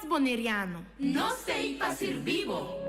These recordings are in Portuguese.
más boneriano. No sei pa' ser vivo.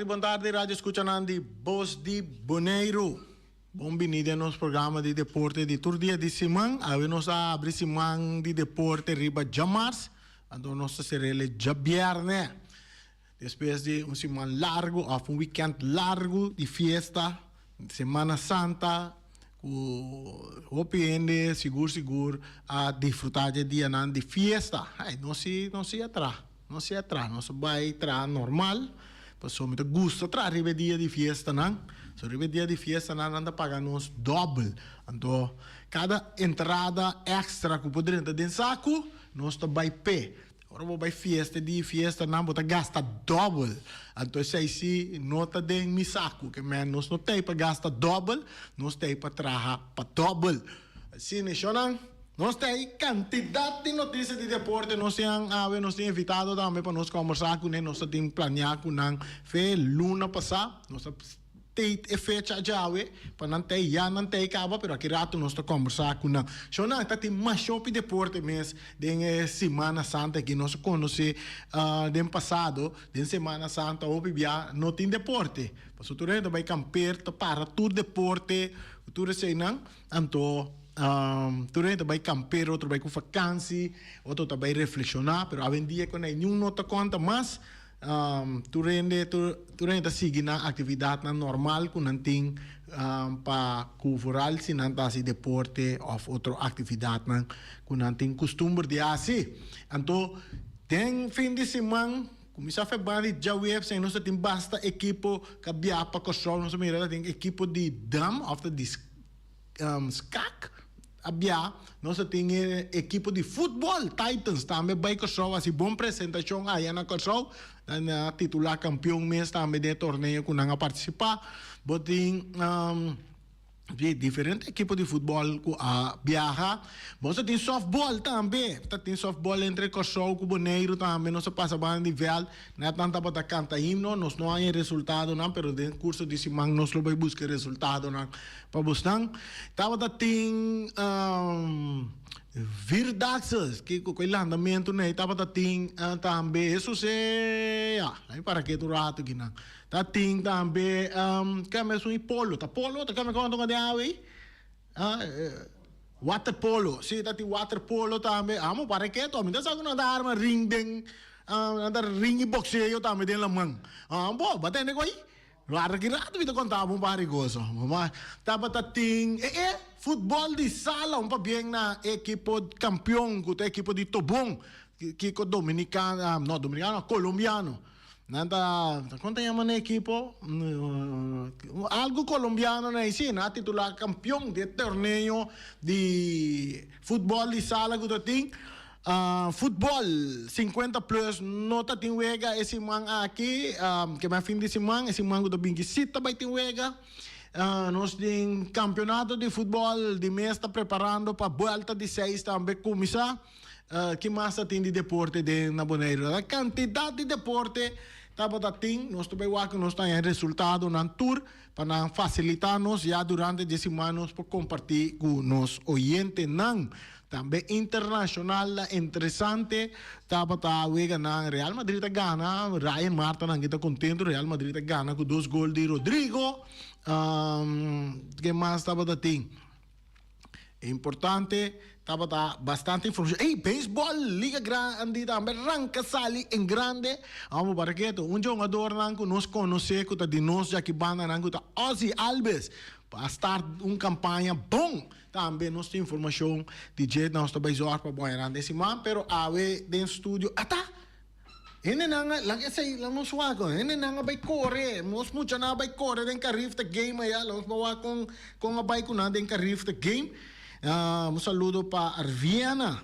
Buon tarde, Radio Escuchanandi, Voz di Boneiro. Bem-vindo ao nosso programa de deporte de todo dia de semana. Nós abrimos semana de deporte riba jamars, então nós seremos já viernes. Depois de semana largo, weekend largo de fiesta, Semana Santa, o PND seguro a desfrutar de dia de fiesta. Não se atrás, nós vai atrás normal. Pessoal, muito gosto tra ribe dia de fiesta não. So ribe dia de fiesta não anda pagando nos double. Então, cada entrada extra que poderia ter dentro saco, nós tá vai pé. Ora vai fiesta não bota gasta double. Então, se nota dentro mi saco, que nós não tem para gastar double, nós tem para trabalhar para double. Assim, não. Nós temos quantidade de notícias de deporte, nós temos invitado também para nós conversar com eles, nós temos planeado com eles, foi luna passada, nós temos fecha já, para não ter, já não tem cabo, mas aqui rato nós conversar com eles. Então, nós temos mais shopping de deporte mesmo, de Semana Santa, que nós conhecemos no passado, de Semana Santa, não tem deporte. Mas o turno vai camper para todo deporte, o turno sei não, então, turno vai camper, outro vai com vacância, outro vai reflexionar, mas a dia que nenhum não te conta mais, turno sigue na atividade normal que não tem para cobrar se não está deporte ou outra atividade que não tem costume de assim. Então, tem fim de semana. Começar a fazer já web, sem nós tem basta equipo que viaja para construir, nós tem equipo de dam, of the skak. Nós temos equipe de futebol, Titans, também vai construir, assim, boa apresentação aí na construção, na titular campeão mesmo, também de torneio que não participar, tem diferentes equipes de futebol que viaja, você tem softball também, tem softball entre construção e Boneiro também, nós passamos a nível, não é tanto para cantar himno, nós não há resultado, não, mas no curso de semana nós vamos buscar resultado para buscar. Tem Virdaxes, que o andamento tem também, isso é, para que tu rato aqui não. Tem também, kami polo, kami kung de awi, water polo, sim, tem water polo também, amo para que tu, minta sabe não dar arma ring ding, dar ring boxeio também den lamang, bom, bater nego aí. Luar kira tu kita contar um parigoso, mas tem futebol de sala bien na equipo campeão, que equipo de Tobong, que dominicano, não dominicano, colombiano. Nada, quanto chama na equipo? Algo colombiano na sim, na titular campeão de torneio de futebol de sala que tem. Futebol 50 plus nota tem wega esse man aqui que é fim de semana esse man do 27 vai ter wega nós tem campeonato de futebol de mês está preparando para volta de 6 também começar que mais tem de deporte de na Boneiro a quantidade de deporte tá tem nós também nós temos resultado na tour para facilitar-nos já durante as semanas para compartilhar com nos oyentes não. Também internacional, interessante, na Real Madrid gana, Ryan Marta não está contente, Real Madrid gana com 2 gols de Rodrigo, que mais tem? È importante, tabata bastante informazione. Ehi, baseball, Liga Grande, também ranca sali in grande. Amo paraketo, un jogador nanku nos conosce kuta di nos já que banda nanku ta Ozzy Alves. Para start campanha bom. Também nós temos informação de jeito nós também zorra para boiar desse man, pero ave dentro do estúdio, ene nanga lang say lang mo suwago ene nanga bay kore mos mucha na bay kore den karif the game ya los bawa kung abay ko na den karif the game. Un saludo para Arviana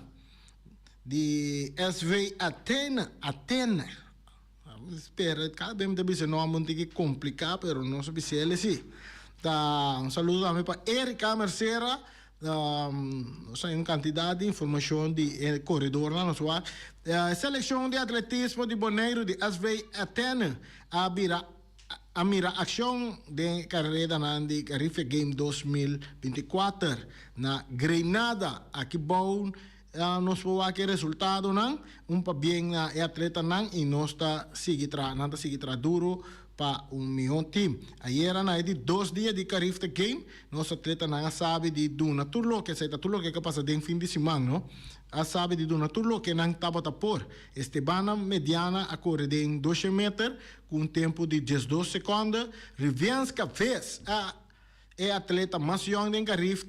di SV Atena. Spero che abbiamo detto no monti che complica però non so se sì. Un saludo também para Erika Mercera. Uma quantidade de informação de corredor na sua seleção de atletismo de Bonaire de SV Atena a mira ação de carreira na Carife Game 2024 na Grenada aqui bom nós vamos aqui resultado não bem na atleta não e nós está seguir duro para milhão time. Ayer na de 2 dias de Carife Game, nosso atleta não sabe de duna tudo que se tudo que passa de fim de semana, não? A sabe de duna tudo que não estava por. Estebana mediana a correr de 12 metros com tempo de 12 segundos. Rivianska fez é atleta mais jovem de Carife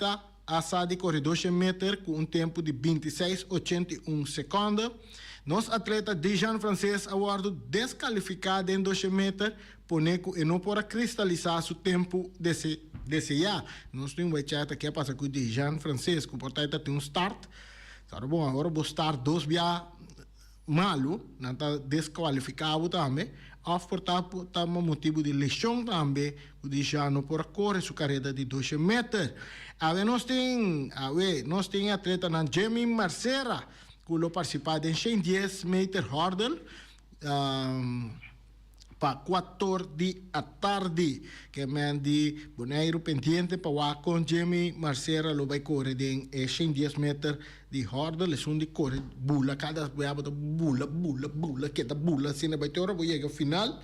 a sabe correr 12 metros com tempo de 26,81 segundos. Nosso atleta Dijan Francês aguardo descalificado em 12 metros, poneco e não para cristalizar seu tempo desse ano. Nós temos uma chata que passa com o Dijan Francês, que portanto tem start. Sabe bom, agora vou start 2 via malo, não está desqualificado também. Portanto, tá motivo de lesão também, o Dijan não para correr sua carreira de 12 metros. Nós temos atleta na Jamie Marcera, que participar de 10 metros hurdle para 4 da tarde, que é de Bonaire pendiente para com Jamie Marcera lo vai correr de 10 metros de hurdle, é de correr bula, cada vez bula, que da bula, se não vai ter hora, vai chegar ao final,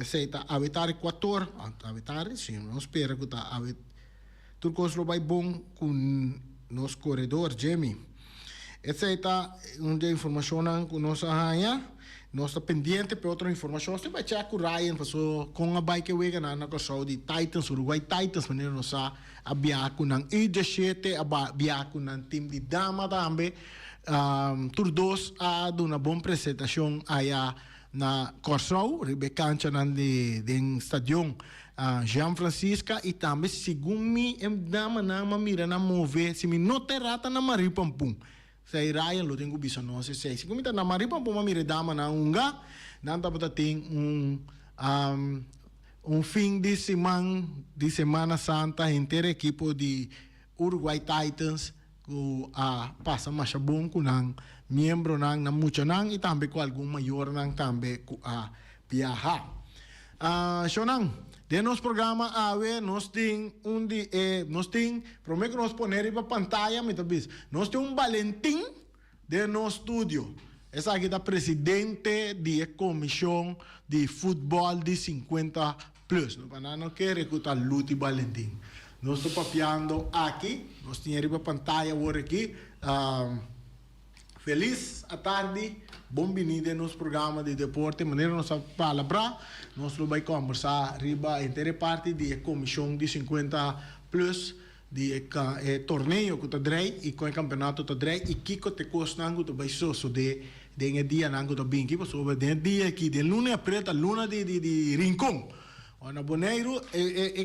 se está avitar 4, avitar, sim, não espera que está avitar, tudo coisa vai bom com nosso corredor, Jamie. Essa é uma informação que nós temos. Nós estamos pendentes para outra informação. Você vai checar com o Ryan, com a bike que na nossa de Titans, Uruguay Titans, mas nós abbiamo com o I-17, abbiamo com o time de dama também. Todos a uma boa apresentação aí na Corsau, Rebecancha no estádio Jean Francisco e também, segundo me, dama na mira na mover, se me não terata na Maripampum. Say Ryan lo tengo bisa no se sei. Siccome na maripa po mamire dama na unga, nanta pata ting un fin de semana santa inteiro equipo de Uruguay Titans ku passa mais bom com nang membro nang na mucho nang e também com algum maior nang também ku viajar. Shonang de nosso programa nós temos prometo que nós poner para pantalla, nós temos Valentim de nosso estúdio. Essa aqui é a presidente da comissão de futebol de 50 plus. Não quero escutar Luti Valentim. Nós estamos papiando aqui, nós temos para pantalla agora aqui. Feliz à tarde, bem-vindo no nosso programa de deporte. Maneira nossa palavra, nós vamos conversar riba entre parte da comissão de 50 plus de torneio que está drei e com o campeonato está drei e que te custa nango to vai só de dia nango to bem que passou de dia aqui de lunes a preta luna de Rincón. Na Bonaire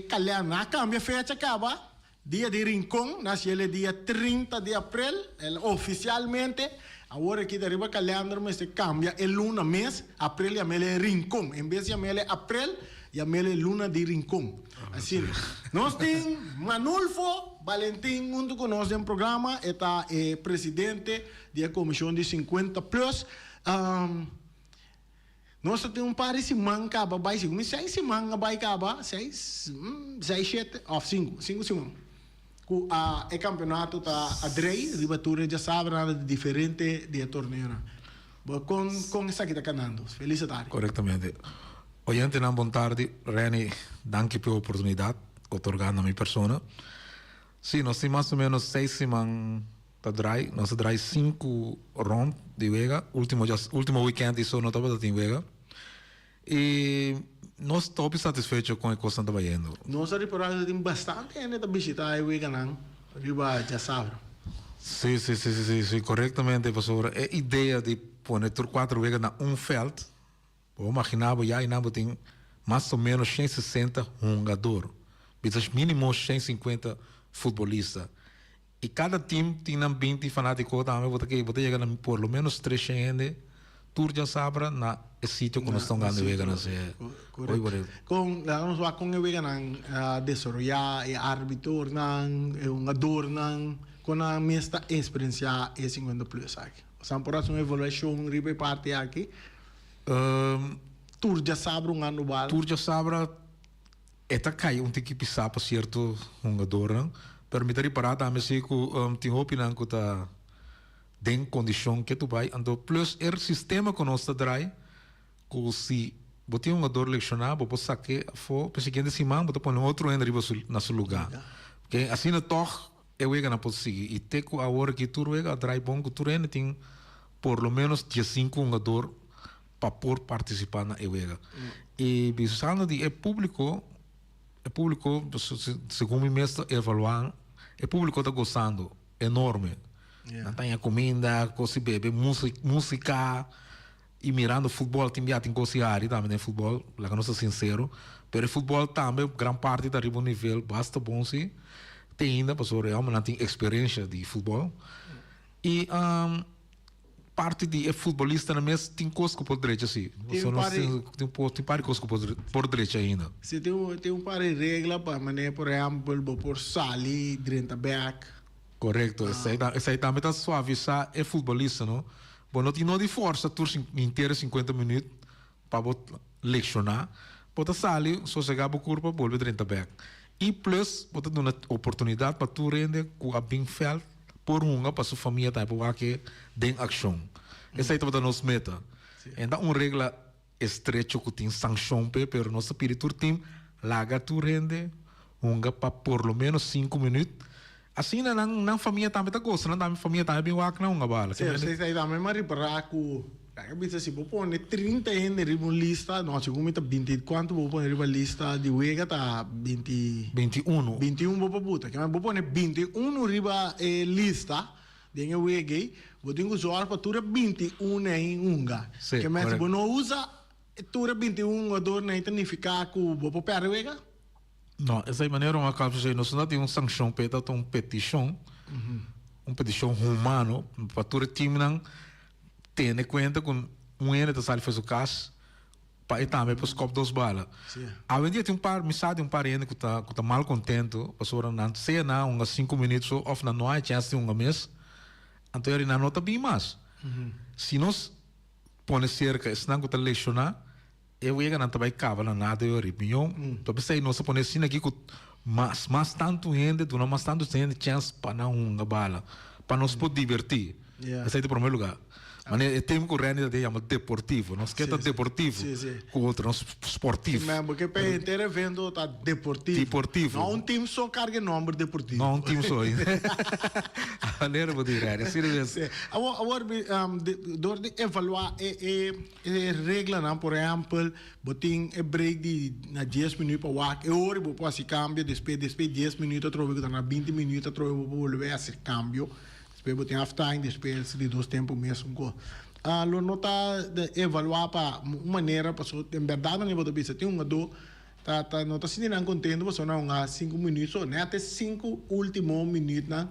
calhar na cambia fecha acaba. Dia de Rincón, nasce ele dia 30 de abril, oficialmente. Agora aqui da riba calendário, mas se cambia, é luna mês, abril e é Rincón. Em vez de é abril, é luna de Rincón. Assim, nós temos Manulfo Valentim, junto com nós no programa, é presidente da comissão de 50 plus. Nós temos um par de semanas, vai 6 semanas, vai 6, 7, 5 semanas. O campeonato está a drei, ribatura já sabe nada de diferente de torneio. Com essa que está ganhando. Feliz tarde. Corretamente. Oyente, boa tarde. Reni, danke pela oportunidade otorgada a minha persona. Sim, nós temos mais ou menos 6 semanas para drive. Nós drive 5 rounds de Vega. Último weekend isso não estava em Vega. E nós estamos satisfeitos com a coisa que está indo. Nossa temporada tem bastante gente a visitar o Veganang. Riba já sabe. Sim, corretamente, professor. A ideia de pôr 4 Vegas na feld, eu imaginava já e tem mais ou menos 160 jogadores. Mas mínimo 150 futbolistas. E cada time tem 20 fanáticos também, vou chegar por lo menos 300 gente. Tour já sabe na sítio que nós estamos ganhando Vegas. Correto. Nós vamos com o Veganang desarrollar o árbitro, o jogador, com a minha experiência é 50 plus aqui. São por isso uma evaluação riba parte aqui. Tour já sabe ano bal. Tour já sabe esta cai tem que pisar para certo jogador, pero me reparar também se que tem opinião que tá den condição que tu vai, então plus sistema que nós está drai, que se botar um jogador lecionar, vou passar que for para seguinte semana, vou pôr outro ainda na seu lugar, porque assim não toque eu vou ganhar por seguir e ter que a hora que tu vai drai bom que tu ainda tem por lo menos 15 jogador para por participar na EWEGA. E pensando de público, segundo me mesmo evaluar, o público está gostando enorme. Não tem comida, coisa bebe, música e mirando futebol, tem coisa área também no futebol, lá que não sou sincero, mas o futebol também, grande parte está arriba um nível basta bom se tem ainda, porque realmente não tem experiência de futebol. E parte de futebolista na mesa tem coisa que por direita assim. Tem par coisa que por direita ainda. Se tem um par de regras para maneira, por exemplo, por salir, dentro back. Correto. Essa aí também está suavizar é futebolista, não? Bom, não tem de força, tu inteira 50 minutos para lecionar. Pode sair, só chegar para o corpo, volver dentro back. E plus, pode dar uma oportunidade para tu render com a bem felt por para sua família também, para que dê ação. Essa aí é a nossa meta. Então, uma regra estreita que tem sanção, pero nosso espírito tem larga tu rende, para por lo menos 5 minutos. Assim, na família também está gostando, na família também bem wak na uma bala. Sim, você está aí também, mas reparar que se você pôr 30 anos em uma lista, não, segundo está 20, quanto vou pôr uma lista de Vega, está 21. 21 vou pôr, que vou pôr 21 riba lista, de Vega, vou ter que usar para tudo 21 em Unga. Que mais se não usa, tudo 21 ador não significa que vou pôr Vega? Não, essa maneira uma causa nós não temos sanção para uma petição, uma petição humana para todo time não ter em conta com ano da sala fez o caso para também para os copos dos balas. Além disso tem um par ainda que tá mal contento, passou não sei não uns 5 minutos ou na noite chance de um mês, então ele não nota bem mais. Se nós põe cerca, se não que tá lecionar eu ia não trabalhar cava nada eu opinião então pensei nós põe assim aqui que mas tanto gente do não mas tanto gente chance para não uma bala para nós poder divertir esse é o primeiro lugar mas é tempo correndo de chama deportivo nós quer deportivo com outro nós esportivo mas porque para inteiro evento tá deportivo não um time só carga nome deportivo não um time só a ler vou dizer é sério agora dor de evaluar regra não por exemplo botin break de na 10 minutos para walk hora vou fazer cambio depois 10 minutos trovo que na 20 minutos trovo vou volver a fazer cambio depois botin half time depois de 2 tempos mesmo lo nota evaluar para uma maneira para em verdade não vou dizer tem jogador não está sentindo contente você não há 5 minutos ou nem até 5 últimos minutos não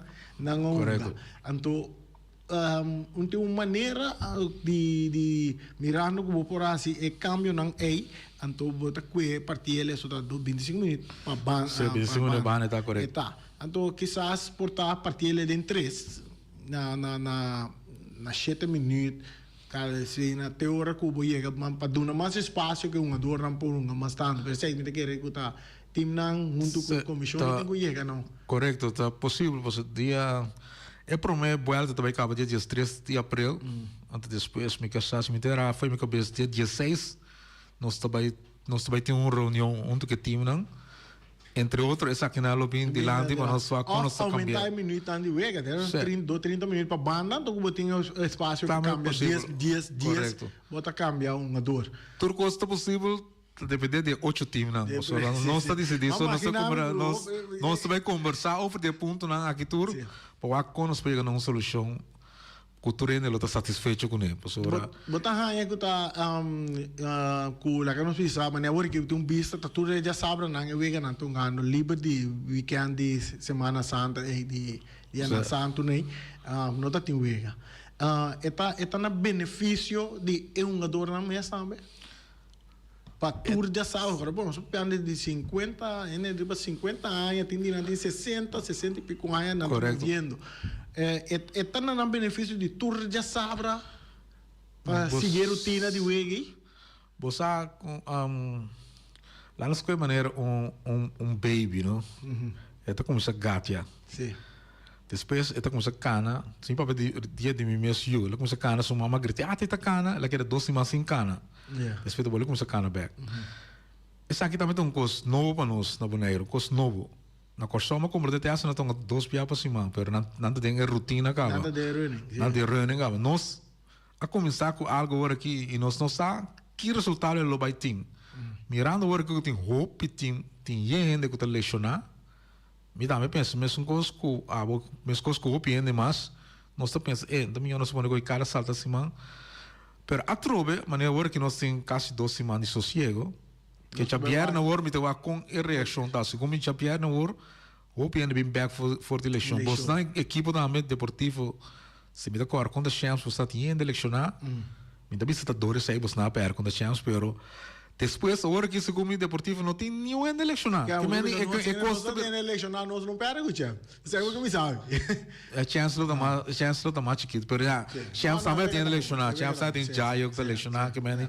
então tem uma maneira de mirando como por assim é cambio não é então bota que partilha só 25 minutos para ban 25 minutos ban está correto então quizás portar partilha de 3 na 7 minutos cara se na teoria que vou chegar para dar mais espaço que um ador não por mas tanto mas sei que querer que tá time não junto com a comissão tem que chegar não correto está possível você dia é para mim volta também acaba dia 3 de abril antes depois me casar me terá foi minha cabeça dia 16 nós também tem uma reunião junto com o time não entre outros, essa aqui na lobby de lá, mas nós só aumentar cambiar. o minuto de wega, né? Sim. 30 minutos para banda, então botinho espaço para Também cambiar possível. dias, Correto. bota cambiar um dor. Tudo costa possível, depender de 8 times, não. Não está decidido, nós vai conversar over de ponto não aqui tudo, para que nós pegar uma solução que o treino está satisfeito com ele. Bota hanya que tá com lá que nós pensamos, mas agora que tem vista, tá tudo já sabe não é wega não estão ganhando livre de weekend de Semana Santa e de Ana Santo né, não tá tem wega. Eta na benefício de um jogador na mesa também. Para tour já sabe, agora bom, só pende de 50, né, de 50 anos, tem 60 e pico anos, não estou dizendo. Está na benefício de tour já sabe para seguir a rotina de wegi. Você lá na escola maneira baby, não? Está como se gatia. Sim. Depois está como se cana, sim para dia de mim mesmo, ela como se cana, sua mamãe grita, tem cana, ela quer 12 mais sem cana. Depois depois como se cana back. Essa aqui também tem custo novo para nós na Bonaire, custo novo. Na Corsoma como de teatro não tem 2 pias para cima, mas nada tem rotina cá. Nada de running. Nada de running cá. Nós a começar com algo agora aqui e nós não sabe que resultado ele vai ter. Mirando agora que tem hope, tem gente que está lecionar. Me dá, me penso, mesmo coisa que o hope ainda mais, nós está pensando, também nós vamos negociar cada salta semana. Pero a trove, maneira agora que nós temos quase 2 semanas de sossego, que já vier na hora, me tem com a reação, tá? Se como já vier na hora, o PN bem back for the election. Você na equipe da mente deportivo, se me dá cor, quando a chance você tem de eleicionar, me dá vista dores aí você na per quando a chance, pero depois a hora que se como deportivo não tem nenhum de eleicionar. Que é coisa de eleicionar nós não perde o chão. Isso é o que me sabe. A chance lo da mais chiquito, pero já chance também tem de eleicionar, chance tem já eu que eleicionar que me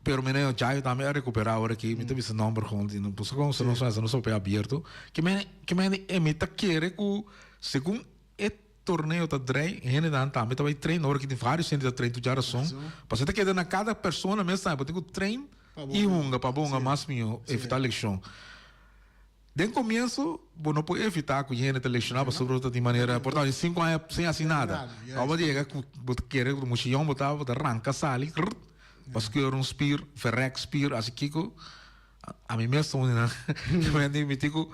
pero menino já eu também a recuperar agora aqui, me teve esse número com não posso com se não só pé aberto, que me emita querer que segundo é torneio tá drei, gente dan também vai treinar hora que tem vários centros de treino já razão, para você que na cada pessoa mesmo sabe, tem que treino e hunga para bom mais minho evitar eleição. De começo, bom não pode evitar que gente eleicionar para sobre outra de maneira, portanto, em 5 anos sem assim nada. Agora chega que querer que o mochilão botar arranca sali, parce que eu spir, ferrex spir, assim que a mim mesmo né, me digo,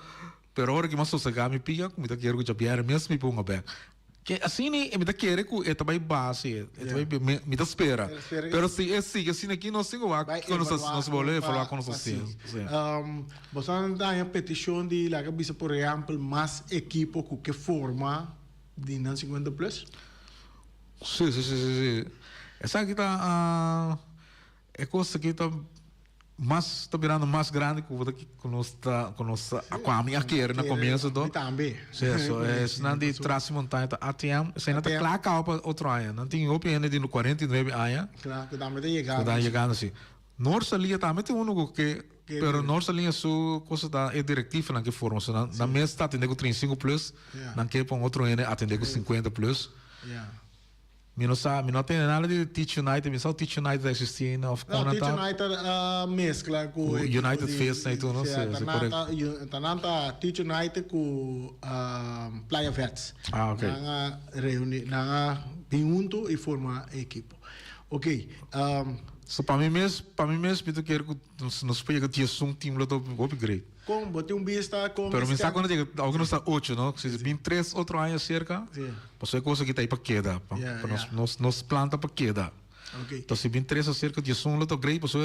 pero hora que mais sossegado me piga, me tá querendo que já vier mesmo me ponga bem. Que assim me tá querendo que é também base, é também me tá espera. Pero se assim aqui nós temos que nós vamos falar com nós assim. Você não tem a petição de lá que por exemplo mais equipo que forma de 50 plus? Sim. Essa aqui tá é coisa que tá virando mais grande que nós com a minha queira no começo do também se não de traço montanha ATM se não tá claro para outro ano não tem OPN de 49 anos claro que também tá chegando assim Norsa linha também tem que pero Norsa linha sua coisa da é diretiva na que forma na mesa está atendendo com 35 plus na que para outro ano atender com 50 plus Mi não tem nada de Teach United, mi só Teach United existia of Teach United mescla com United Fest e tudo, não sei, Tananta Teach United com Playa Vets. Ok. Na reúne, na junto e forma equipo. Ok. So para mim mesmo, eu quero que nos pega que tinha um time lá do upgrade. Com bote vista com pero me está quando chega alguns está 8 não se bem 3 outro ano cerca você coisa que tá aí para queda para nós planta para queda então se bem 3 cerca de som lá do upgrade para só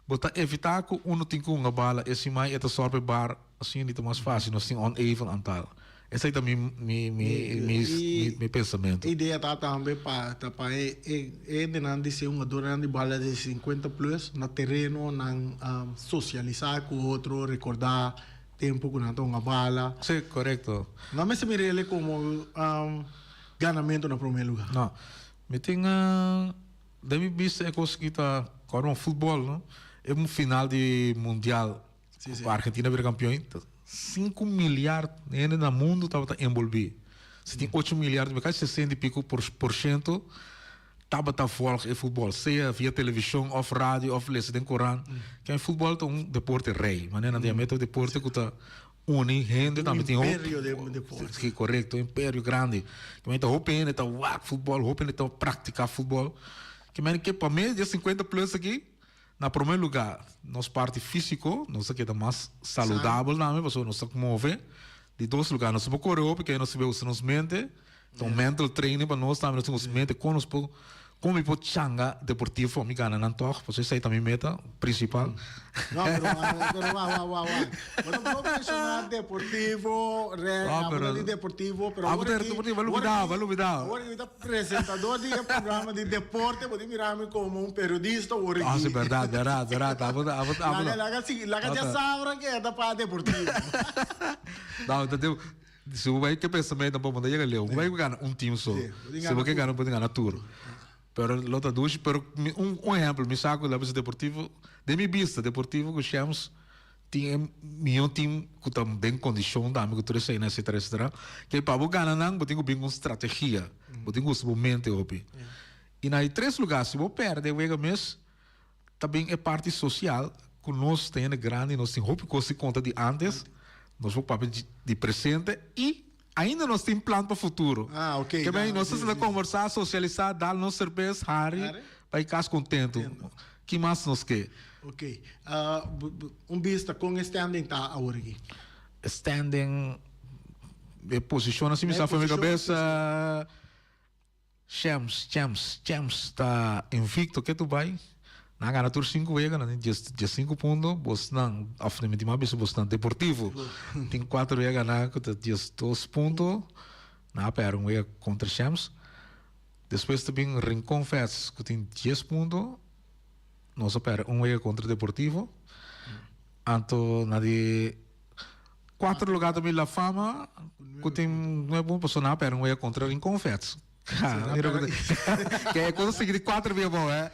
botar evitar que tem com uma bala esse mais é sorte bar assim é mais fácil nós tem on even antal esse aí também meu pensamento. A ideia tá também para de não dizer durante bala de 50 plus na terreno não socializar com o outro recordar tempo que não tem uma bala. Sim, correto. Não me se me rele como ganamento no primeiro lugar. Não, me tem deve visto é coisa que tá com o futebol, não? É final de mundial. A Argentina vira campeão. 5 milhões no mundo estava envolvido. Se tem 8 milhões, quase 60 e pico por cento tabata volg in voetbal. Seja via televisão, of rádio, of lezen in Koran. Que voetbal é deporte rei. Mas não é um deporte que está uni, gente, também tem império de deporte. Sim, correto, império grande. Que está hopendo, está futebol, hopendo, está praticar futebol. Que para mim, de 50 plus aqui, na primeiro lugar, nossa parte físico, nossa que é mais saudável, não é? Porque nós se move. De dois lugares, nós vamos correr, porque nós vamos usar nossa mente. Então, mental training para nós também, nós temos mente, como pode changa deportivo, me gana não toque, porque isso aí também meta principal. Não, pero profissional deportivo, deportivo, pero agora deportivo, vai luvidar. Agora eu estou apresentador de programa de deporte, pode mirar-me como um periodista ou Ah, sim, verdade. Lá já sabe que é da para deportivo. Não, entendeu? Se o vai que pensamento não pode chegar leu, vai ganhar time só. Se você ganhar, pode ganhar tudo. Pero lota duas, pero exemplo, me saco da deportivo, de minha vista deportivo que chamamos tinha meu time que está bem condição da amigo tudo isso aí nesse etc. Que para o ganhar não, tem que bem uma estratégia, tem que usar mente opi. E na três lugares, se você perde, o mês também é parte social que nós temos grande, nós temos roupa que se conta de antes, nós vamos papel de presente e ainda nós temos plano para o futuro. Ah, ok. Que bem, nós estamos a conversar, socializar, dar nosso cerveja, Harry, para ficar contente. Que mais nós quer? Ok. Vista com standing tá agora aqui. Standing, posiciona assim, me sabe a minha cabeça. Champs, está invicto, que tu vai? Na ganha tur 5 vezes, de 5 pontos, você não, afinalmente, você não deportivo. Tem 4 vezes ganhar, que de 2 pontos, na pera, vez contra Champs. Depois também Rincon Fest, que tem 10 pontos, nossa pera, vez contra Deportivo. Então, na de 4 lugares também La Fama, que tem 9 pontos, na pera, vez contra Rincon Fest. Que é coisa seguinte 4 vezes bom, é?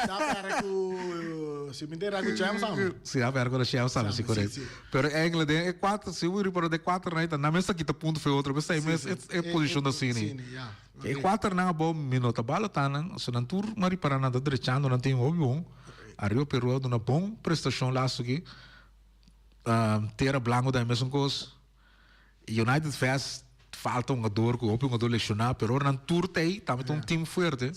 Dá para que se me der algo chama sabe? Sim, dá para que o chama sabe, sim, correto. Pero é inglês é 4, se o reparo de 4 na na mesa aqui tá ponto foi outro, mas aí é posição da cine. É 4 na bom minuto bala tá na, se não tur mari para nada derechando não tem óbvio. Arriba Peru dona bom prestação lá aqui. Terra Blanco da mesma coisa. United Fest falta um jogador que um jogador lesionado, pero não turte aí, também tem um time forte.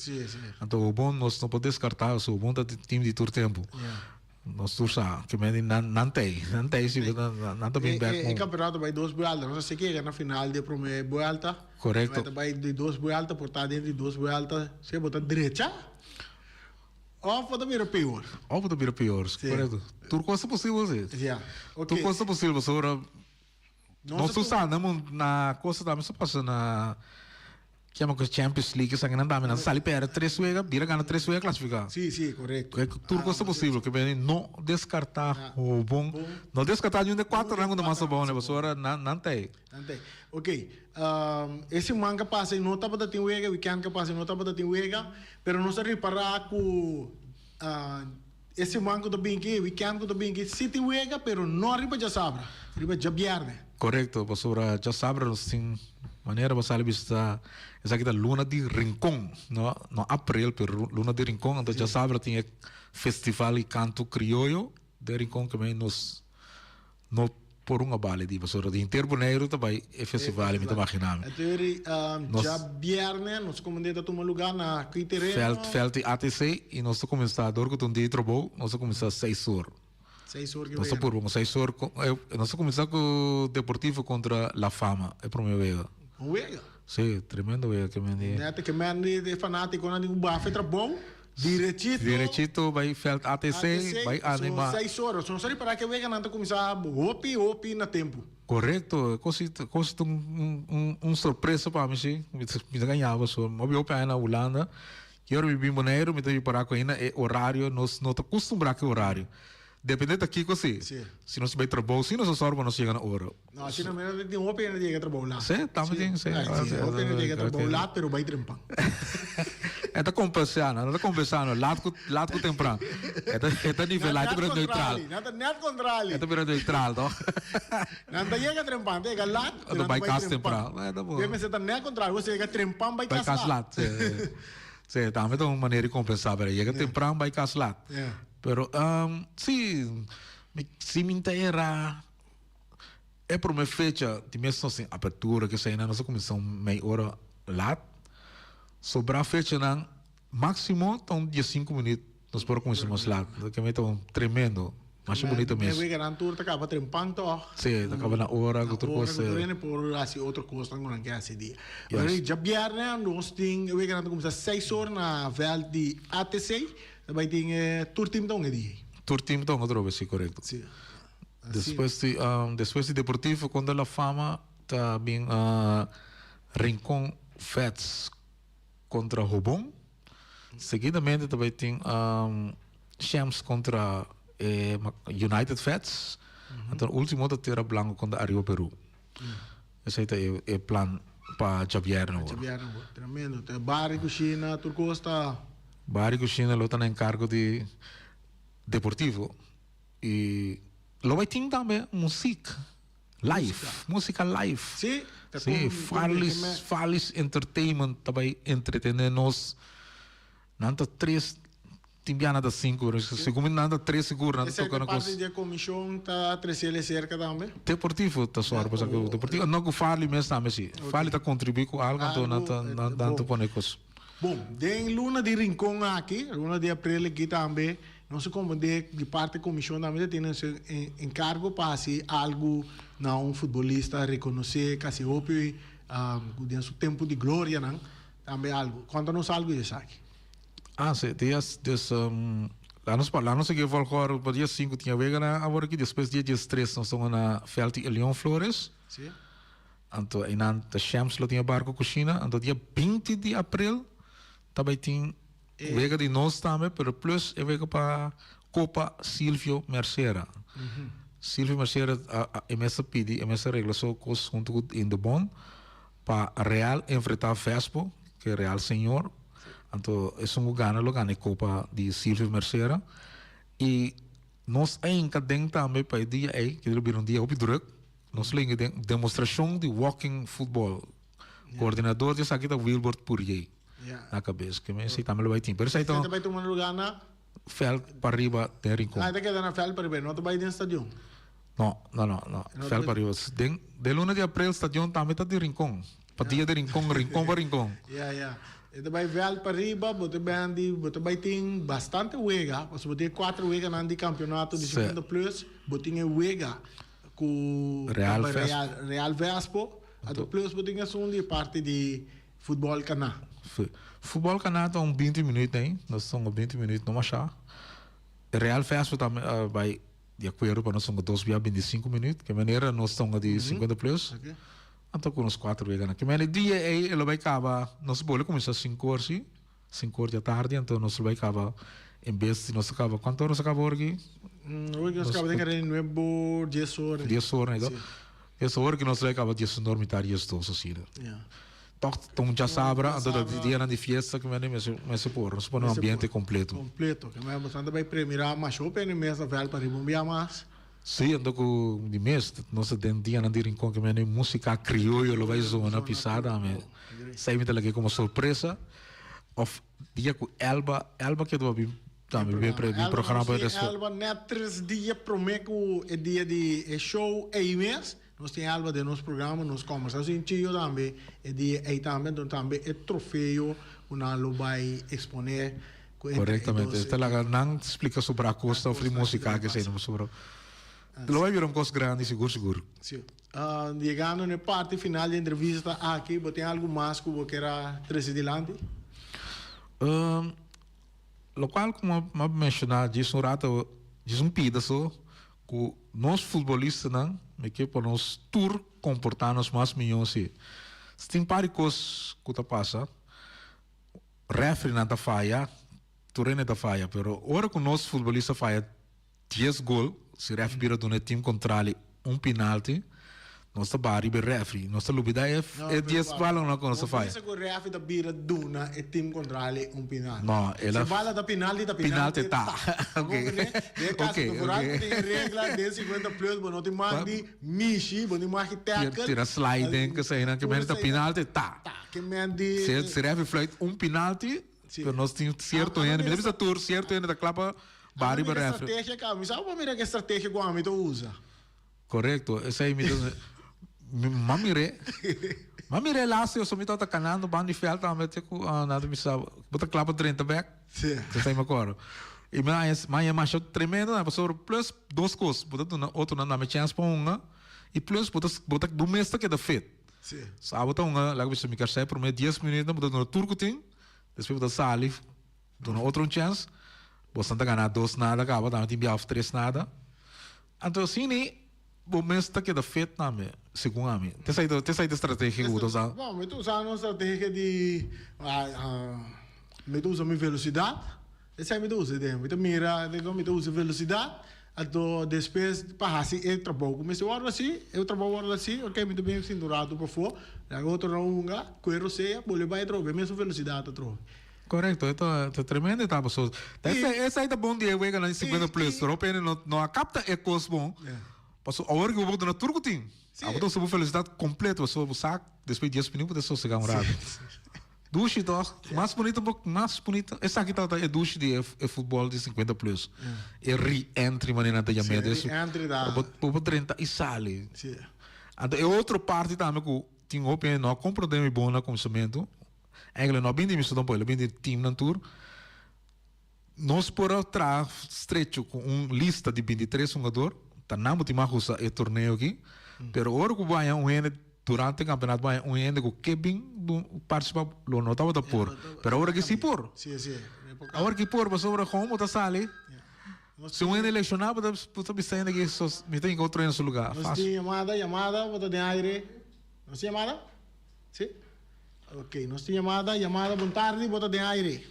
Então o bom nós não podemos descartar, o bom da time de tur tempo. Nós tursa que me não tem, se não tá bem back. O campeonato vai 2 vueltas, não sei que na final de primeira vuelta. Correto. Vai de 2 vueltas, por estar dentro de 2 vueltas, se botar direita. Ou pode vir pior. Correto. Tur coisa possível, sim. Tur coisa possível, agora nós usamos na coisa da mesa passa na que é uma Champions League, sangue não dá, mas não sai para 3 vezes, vira ganha 3 vezes classificar. Sim, correto. É tudo coisa possível, que bem não descartar o bom, não descartar nenhum de 4 rangos da massa bom, né? Você não tem. Ok. Esse manga passa em nota para ter wega, weekend que passa em nota para ter wega, pero não se reparar que esse manga do bingue, weekend do bingue, se tem wega, pero não arriba já sabe, arriba já vierde. Correto, pastora, já sabe, assim, maneira você vista essa aqui da Luna de Rincón, no abril, pero Luna de Rincón, então já sabe, tem festival e canto criollo de Rincón que vem nos por uma bala de pastora de Interboneiro também é festival, me imaginamos. Então, já viernes, nós comandamos a tomar lugar na Quiterena. Felt ATC e nós começamos a dormir com um dia trabalho, nós começamos às 6 horas. 6 horas que nós por 6 horas, nós começamos com o Deportivo contra La Fama, é a primeira vez. Vega? Sim, tremendo vega que me diz. Neta que me de fanático, não tem um bafo trabalho. Diretito vai Felt ATC, vai animar. 6 horas, não sei para que vega não começar opi na tempo. Correto, coisa surpresa para mim, sim. Me ganhava, só me ouvi na Holanda. Eu vivi em Bonaire, me tive para ainda é horário, nós não acostumamos com horário. Dependendo daqui, assim. Se nós vai trabalhar, se nós só não chega na hora. Não, se não tem uma pena de trabalhar lá. Sim, também sim. Uma pena de trabalhar lá, pero vai trampar. Está compensando, lado temprano. Está nivelado, está neutral. Nada contrário. Está neutral, não? Não chega trampando, chega lá, vai casa temprano. Deve ser nada contrário, você chega trampando, vai casa lá. Sí, también es una manera de compensar, pero llega temprano vai caslat. Yeah. Pero sí, si me entera é por uma fecha de mesmo assim abertura que sai na nossa comissão meia hora lá sobre a fecha não máximo tão 15 minutos nós por começamos lá que é tão tremendo mas bonito mesmo é que tour acaba trempando sim acaba na hora outra coisa por assim outra coisa não que esse dia mas já viernes nós tem eu que começa 6 horas na vel de ATC vai ter tour team tão dia tour team tão outra vez correto sim. Después de Deportivo, cuando la fama también Rincón Feds contra Robón. Seguidamente también tiene Shams contra United Feds. Entonces, último de Tierra Blanco contra Arriba Perú. Ese es el plan para Javier. Tremendo. Bari Cucina, Turcosta. Bari Cucina lo están en cargo de Deportivo. Y lo vai ter também música live sim falis entertainment também entretener-nos nanta 3 timbiana da 5 horas segundo nanta 3 seguro nanta tocando com parte da comissão tá 3 cerca também Deportivo tá só para o Deportivo não que fale mesmo também sim fale tá contribuir com algo então nanta ponecos bom tem luna de Rincón aqui luna de abril aqui também não se como de parte da comissão também tem encargo para se algo não futebolista reconhecer que se houve no seu tempo de glória não também algo conta-nos algo disso aqui sim dias lá nos que voltar para dia 5 tinha vega agora aqui depois dia 3 nós estamos na Felt e Leon Flores sim então aí na Shams lo tinha barco cozinha então dia 20 de abril também tem vega de nós também, pero plus é vega para Copa Silvio Mercera. Silvio Mercera emessa pedi, emessa regla só cos junto com Indobon para Real enfrentar Vespo, que é Real Senhor. Então, é gana Copa de Silvio Mercera. E nós ainda tem também para o dia aí, que ele vira dia op druk, nós ainda tem demonstração de walking football. Coordenador de aqui da Wilbert Purier. Na cabeça, que me sei também vai ter. Pero sei então. Você vai tomar lugar na Fel para arriba de Rincón. Tem que dar na Fel para arriba, não vai dentro do estádio. Não. Fel para arriba. De luna de abril, estádio também está de Rincón. Para dia de Rincón para Rincón. Então vai Fel para arriba, você vai ter bastante wega, você vai ter 4 wega no campeonato de 50 plus, você tem wega com Real Vespo, até plus você tem a parte de futebol cana. Futebol cana está 20 minutos aí, nós somos 20 minutos, não achar. Real Vespo também vai de acordo para nós somos 25 minutos, que maneira nós estamos de 50 plus. Então com os 4 veganos. Que maneira dia aí ele vai acabar, nós podemos começar 5 horas, 5 horas da tarde, então nós vai acabar em vez de nós acaba quanto horas acaba hoje? Hoje nós acaba de 9 10 horas. 10 horas, então. 10 horas que nós vai acabar 10 dormitários e estou assim. Então já sabra, então dia na de festa que me se por, nós põe um ambiente completo. Completo, que mais bastante vai premiar mais show para mês da velha para ribombear mais. Sim, então com de mês nós tem dia na de Rincón que me música crioulo lo vai zona pisada, me sai me lá como surpresa. Of dia com Elba que do também bem programa para isso. Elba netres dia prometo é dia de show e mês. Nós temos algo de nosso programa, nós conversamos em Chile também, e também é troféu, lo vai exponer. Corretamente, esta lá não explica sobre a custa de música que sei não sobre. Lo vai virar coisa grande, seguro. Sim. Chegando na parte final da entrevista aqui, tem algo mais que você quer trazer adiante? Lo qual, como eu mencionei, diz rato, diz pedaço que nós futebolistas não, que para nós tour comportar-nos mais melhor se tem várias coisas que passa, refri não está falha, turene está falha, pero hora que nós futebolistas falha 10 gols, se refri vira do time contrário penalti, nós está bari be refri, nós está lubida é 10 balas não conosco falha. Pensa que o refri da vira duna e time contrário penalti. Não, ela se bala da penalti tá. Ok. Tem regra de 50 plus, não tem mais de mishi, não tem mais de tackle. Tira sliding que sai na que merda penalti tá. Que merda. Se refri flight penalti Sim. Pero nós temos certo ainda, me deve tour certo ainda da clapa bari para refre. Estratégia, cara, me sabe que estratégia que o amigo usa? Correto, essa aí me diz, mamire lá se eu sou me tá canando bando de fel também te com nada me sabe, bota clapa 30 back. Sim. Você está me acordo. E mas é tremendo, né? Passou plus duas coisas, bota outro não me chance para uma e plus bota do mês que da feito. Sim. Sabe então logo você me quer sair por meio 10 minutos, bota no turco tem, depois bota sali, dona outro chance. Você não ganhar 2 nada, acaba também tem biaf 3 nada. Então assim, o mês que da feito na me, segundo a mim. Tem saído estratégia que eu uso. Bom, eu estou usando uma estratégia de eu uso a minha velocidade. Essa é a minha usa, eu mira, eu uso velocidade. Então, depois, para assim, eu trabalho com esse hora assim, ok, muito bem cinturado para fora. A outra não, corro seja, bolhe vai trocar, mesmo velocidade troca. Correto, é tremendo, tá, pessoal. Essa aí tá bom dia, eu ganhei 50 plus, Europa não capta ecos bom. Passou a hora que eu vou na turco tem. A botar sobre velocidade completa, passou o saco, depois de 10 minutos, deixou chegar um rato. Duche, então, mais bonito. Essa aqui tá é duche de futebol de 50 plus. É re-entry, maneira de chamar disso. Re-entry da. Por 30 e sale. Então, é outra parte também que tem opinião, não compra de bom no conhecimento. Eigenlijk não bem de missão para ele, bem de time na tour. Nós por atrás estreito com lista de 23 jogadores, tá não muito mais usa o torneio aqui. Pero agora que vai durante o campeonato vai que Kevin participa lo notava da por. Pero agora que se por. Sim, sim. Agora que por, você agora como tá sale. Se um elecionado, puta pensando que me tem que outro em seu lugar. Nós temos chamada, bota de aire. Nós temos chamada? Sim. Ok, nós temos chamada, boa tarde, bota de aire.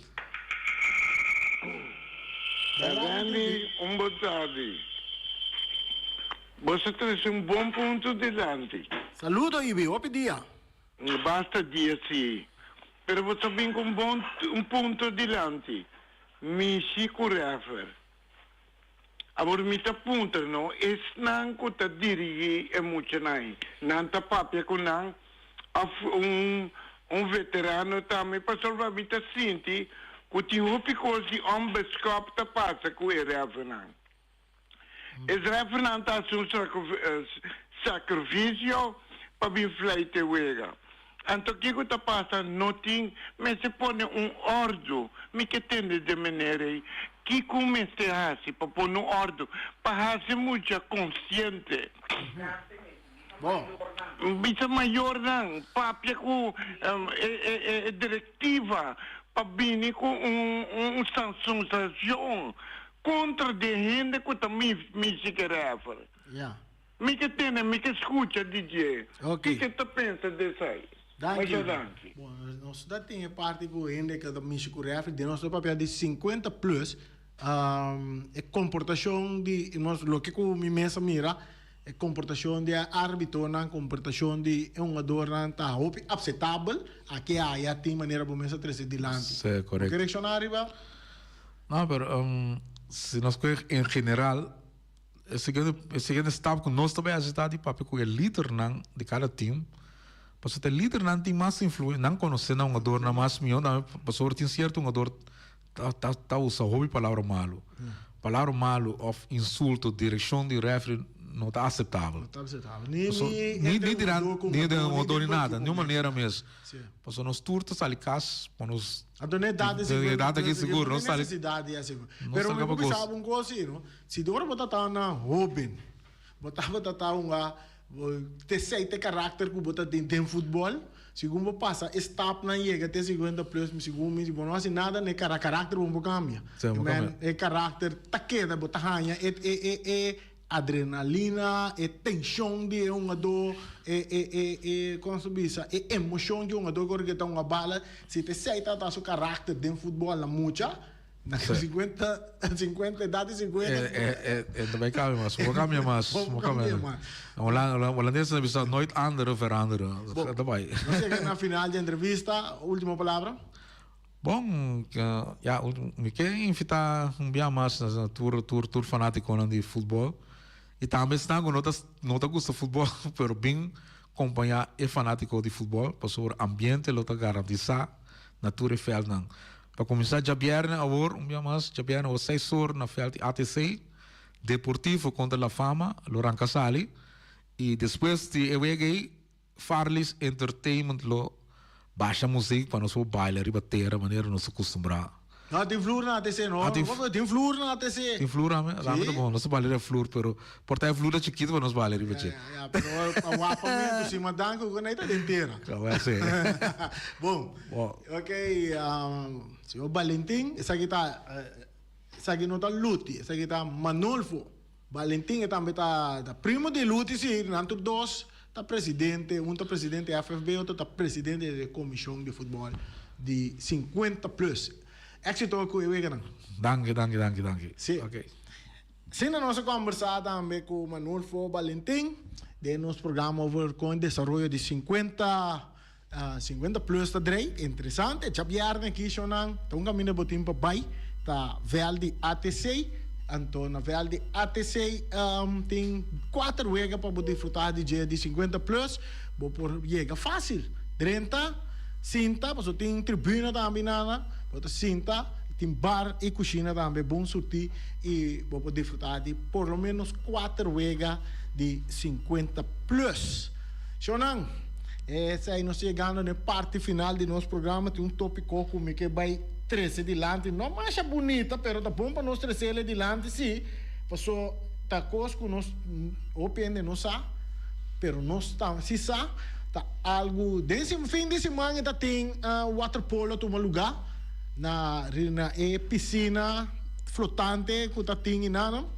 Dani, boa tarde. Você traz bom ponto delante. Saludo, Ibi, o dia. Basta dia sim. Pero você vem com ponto delante. Mi sicurezza. Agora me tá punta, não? Esse não que tá dirigi emocionai. Não tá papia com não. Veterano também para salvar me tá senti. Que tem uma coisa onbeskap tá passa com ele referente. Esse referente tá um sacrifício para vir fleite wega. Então, o que está passando? Não tem, mas se põe ordem, me que tem de maneira que comece a fazer para pôr ordem, para ser muito consciente. Bom. Bisa maior não, papia com diretiva, para vir com sanção contra de gente que também me se quer. Yeah. Me que tem, me que escuta, DJ. O Ok. que tu pensa disso aí? Danke. Bom, nós já tem parte que ainda que também se correve de nosso papel de 50 plus é comportação de nós lo que com minha mesa mira é comportação de árbitro na comportação de um jogador na tá aceitável aqui há tem maneira para mesa trazer dilante. Sim, correto. Correccionar riba? Não, pero se nós coisas em geral, o seguinte estava com nós também ajudar de papel com o líder de cada time. Porque o líder não tem mais influência, não conhece um jogador, não mais melhor, porque tem certo jogador tá usa hobby palavra malo. Palavra malo ou insulto, direção de referee não está aceitável. Não está aceitável. Nem de um jogador nem nada, de nenhuma maneira mesmo. Porque nós turtos ali cas, nós a donidade é seguro, não está necessidade é seguro. Pero eu pensava coisa assim, se dora botar na Robin, botar te sei te caráter que botar tem futebol, segundo passa stop na chega até 50 plus, segundo não assim nada nem caráter vamos cambiar. É caráter tá queda botar ranha é adrenalina, é tensão de jogador, como se diz, é emoção de jogador que tá uma bala, se te sei tá seu caráter dentro futebol na mucha. Na 50, idade 50. Também cabe mais. Vou caminhar mais. O holandês é bisa nooit veranderen. Dat vai. Nós chegamos na final da entrevista. Última palavra. Bom, me quer invitar dia mais na tour fanático de futebol. E também está com não gosta de futebol, pero bem acompanhar é fanático de futebol, para o ambiente lo tá garantizar na tour e fel não. Para começar, já viernes agora, mais, já viernes às 6 horas na veld ATC, Deportivo contra La Fama, Loran Casali, e depois de eu Farlis Entertainment, baixa música para nós bailar e bater, a maneira nós acostumar. Não, tem flor na ATC, não? Tem flor na ATC. Tem flor, é bom, nós bailar flor, pero portar a flor é chiquito para nós bailar e bater. Pero o apamento, se mandango, com a está inteira. Vai ser. Bom, ok, senhor Valentim, essa aqui não está Luti, essa aqui está Manolfo. Valentim também está primo de Luti, sim, nanto dois, está presidente, um está presidente da FFB, outro está presidente da comissão de futebol de 50 plus. Éxito com o Egan. Danke. Sim. Ok. Sim, nós conversamos também com Manolfo Valentim, de nosso programa com o desenvolvimento de 50 plus da DREI. Interessante. Já vieram aqui, Shonan, então caminho de botim para bai, tá Velde ATC. Então, na Velde ATC tem 4 wegas para poder desfrutar de dia de 50 plus. Vou por chega fácil. 30, cinta, mas tem tribuna também, nada. Cinta, tem bar e cozinha também, bom sortir e vou poder desfrutar de por lo menos 4 wegas de 50 plus. Shonan, essa aí nós chegando na parte final do nosso programa, tem tópico como que vai 13 dilante, não mais bonita, pero tá bom para nós 13 dilante, sim, passou tá cosco nós opende não sa, pero nós tá se sa, tá algo desse fim de semana tá tem waterpolo tu lugar na piscina flotante que tá tem inano,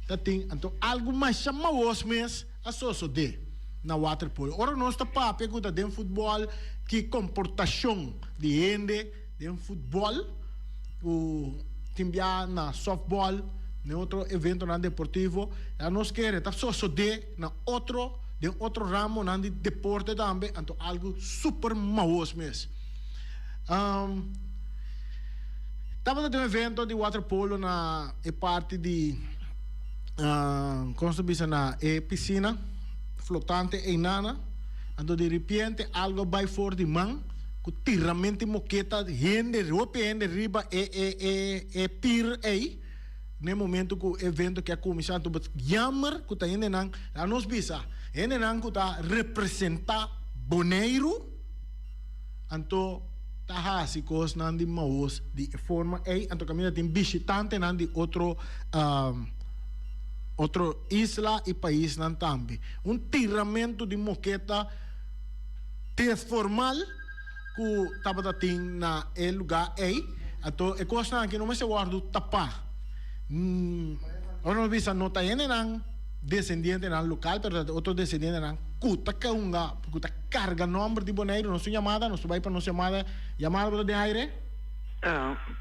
tá tem então algo mais chamaos mes a soso de na waterpolo. Ora nós tá papo que tá de futebol que comportação de ende de futebol, o timbia na softball, na outro evento na deportivo, a nós queremos tá só de na outro ramo na de deporte também, então algo super maus mesmo. Tava tendo um evento de waterpolo na parte de como se diz na piscina flotante em nana, então de repente algo vai fora de mão com tiramento moqueta rende riba pir aí no momento que o evento que a comissão tu jammer que tá indo não a nós bisa indo não que tá representar Boneiro então tá assim coisas não de maus de forma aí então caminho tem visitante não de outro isla e país não também tiramento de moqueta formal que estava tendo na lugar aí, então é coisa que não me se guarda tapar. Não bisa nota ainda não descendente não local, mas outro descendente não cuta que cuta carga nome de Boneiro, nossa chamada, nós vai para nossa chamada de aire.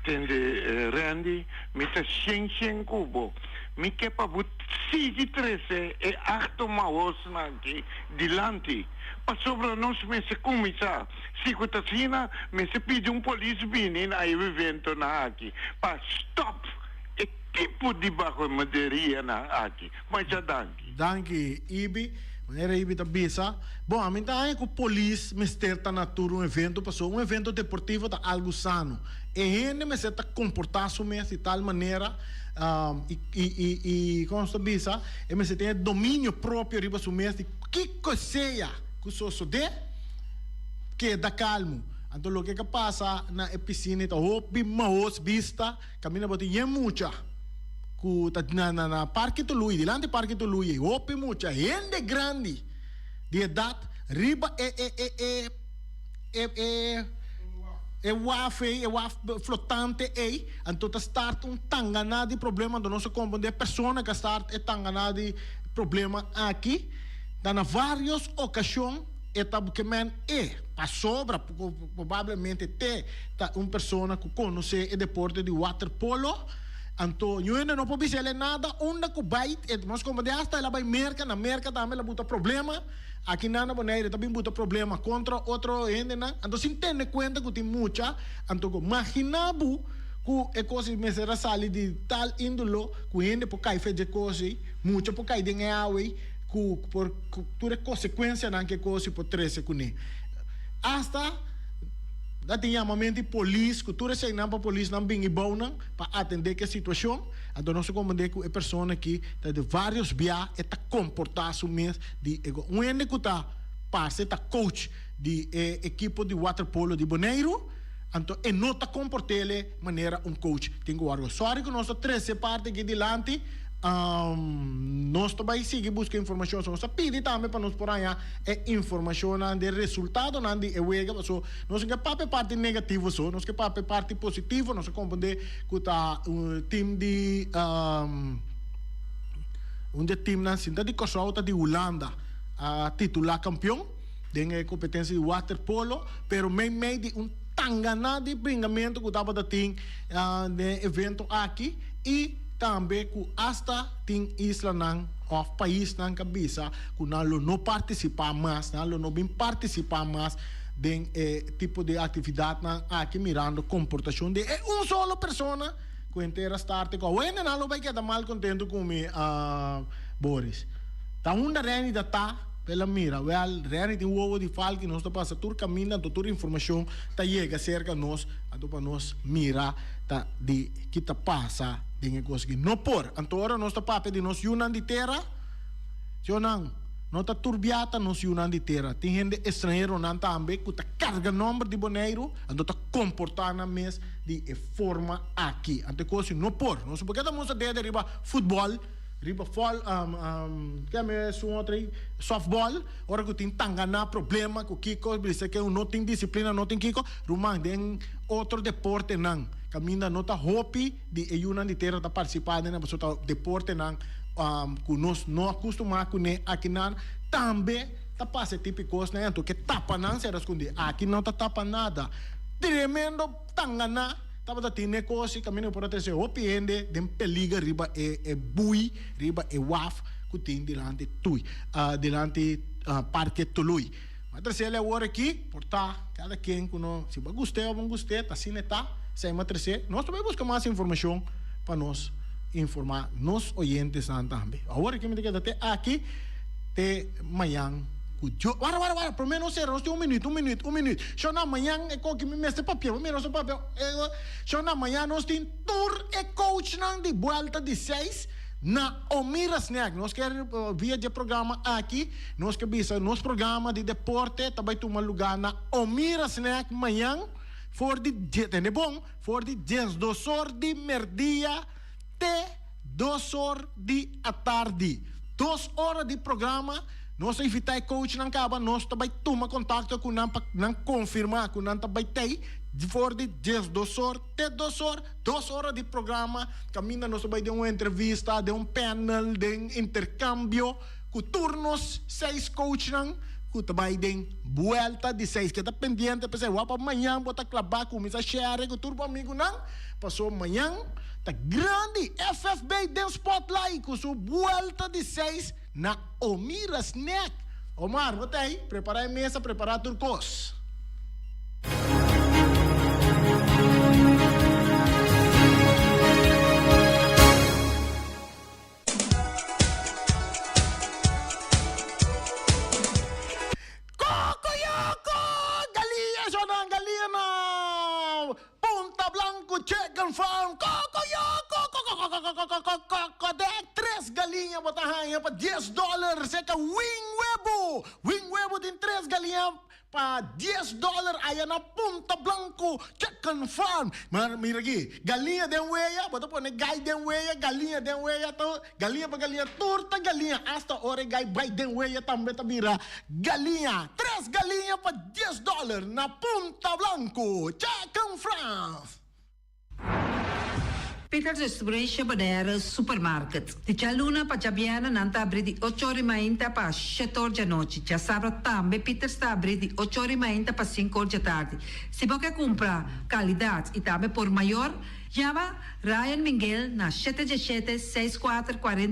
Entende, Randy, me tá 100 cubo. Me que para but 13 e 8 maus aqui dilante. Para sobre nós me se começar. Se que tá sina, me se pede polícia vir na evento na aqui. Para stop e tipo de barro madeira na aqui. Mas já danke, Ibi. Maneira Ibi da bisa. Bom, a mim tá que o polícia me está na tour evento, passou evento deportivo tá algo sano. E ele me se tá comportar-se de tal maneira como se bisa, e me se tem domínio próprio riba su mês de que coisa que sou de que dá calmo. Então o que passa na piscina tá hopi maos vista, camina botinha mucha. Ku na parque Tului, dilante parque Tului, hopi mucha, gente grande de idade, riba waf flotante aí, então tá start tangana de problema do nosso companhia persona que start tangana de problema aqui, tá na várias ocasiões etabuquement passou provavelmente ter persona que conhece o deporte de waterpolo. Então, eu ainda não posso dizer nada, onde que vai, mas como de hasta ela vai na merca também ela bota problema, aqui na Boneiro também bota problema contra outro ainda, então se entende conta que tem muita, então imaginabo que é coisa me será sair de tal índolo, que ainda por cair fez coisa, muita por cair de água, por toda consequência não que coisa por 13 com hasta Dat tem chamamento polícia, cultura sem não para polícia não bem bom não para atender que situação. Então nós compreendemos que a pessoa aqui tá de vários bias e tá comportar-se mesmo de um ene que tá passa tá coach de equipe de waterpolo de Bonaire. Então e não tá comportele maneira coach. Tenho algo sorry que nós 13 parte aqui delante. Nós também seguimos buscando informação sobre essa pedi também para nós por aí informação de resultado não de ewega so nós que parte negativo so nós que parte positivo nós compreender que tá time de time na cinta de Kosovo de Holanda titular campeão tem competência de waterpolo pero meio de tangana de bringamento que tava da tem de evento aqui e também que hasta tem isla nang of país nang cabeça que não participar mais não bem participar mais de tipo de atividade nang aqui mirando comportação de solo pessoa que inteira starte com o não vai quedar mal contento com me Boris tá da reni da tá pela mira well reni tem o ovo de fal que nós tá passa tur caminho toda informação tá chega cerca nós para nós mira tá de que tá passa dinge coisa que não por antora nós tá papo de nós yunan de terra sionang não tá turbiata nós yunan de terra tem gente estrangeiro não também que tá carga número de Bonaire ando tá comportar na mes de forma aqui ante coisa não por nós porque da moça de riba futebol riba fall que é softball ora que tem tangana problema com kiko bisa que não tem disciplina não tem kiko rumang tem outro deporte não caminha nota hopi de ayunan de terra tá participando na pessoa deporte não que nós não acostumamos com aqui não também tá passa típicos né então que tapa não será escondido aqui não tá tapa nada tremendo tangana tava da tine coisa caminho por até se opiende dem peliga riba bui riba waf que tem delante tui delante parque Tului mas terceira hora aqui portar cada quem que não se vai gostar ou não gostar tá assim tá sem matrice nós também buscamos mais informação para nós informar nos oyentes também agora que me diga até aqui te manhã Wara, por menos nós temos um minuto. Só na manhã é que me mete papel, menos o papel. Só na manhã nós temos tour e coach de volta de 6 na Omira Snack. Nós queremos via de programa aqui, nós queremos nosso programa de deporte, também tomar lugar na Omira Snack manhã, for de bom, for de 2 horas de merdia até 2 horas de à tarde. 2 horas de programa. Nós invitar coach não acaba, nós também toma contato com não confirmar com não também tem de fora de 2 horas até 2 horas, 2 horas de programa, caminha nós também de uma entrevista, de um panel, de intercâmbio, com turnos 6 coach não, com também de volta de 6 que está pendente, para para amanhã botar clavar começa a share com turbo amigo não, passou amanhã tá grande FFB de spotlight com sua volta de 6 na Omira Snack. Omar, bota aí, preparar a mesa, preparar turcos. Cocoyoco! Galinha, Jonan, galinha! Punta Blanco Chicken Farm! Cocoyoco! Coco! 3 galinhas botar para $10 seca wing webo tem 3 galinhas para $10 aí na Punta Blanco Chicken Farm mas mira aqui galinha de weia bota pôr gai de weia galinha de weia galinha para galinha torta galinha hasta hora gai vai de weia também tá mira galinha 3 galinhas para $10 na Punta Blanco Chicken Farm. Peter's Restoration Bonaire Supermarket. Di Cialuna pa Giabiana nanta abri di 8 ore mainta pa 7 ore noci. Già sabra tambe Peter sta abri di 8 ore mainta pa 5 ore tardi. Se poca compra qualidade e tambe por maior, chiama Ryan Miguel na 717 6440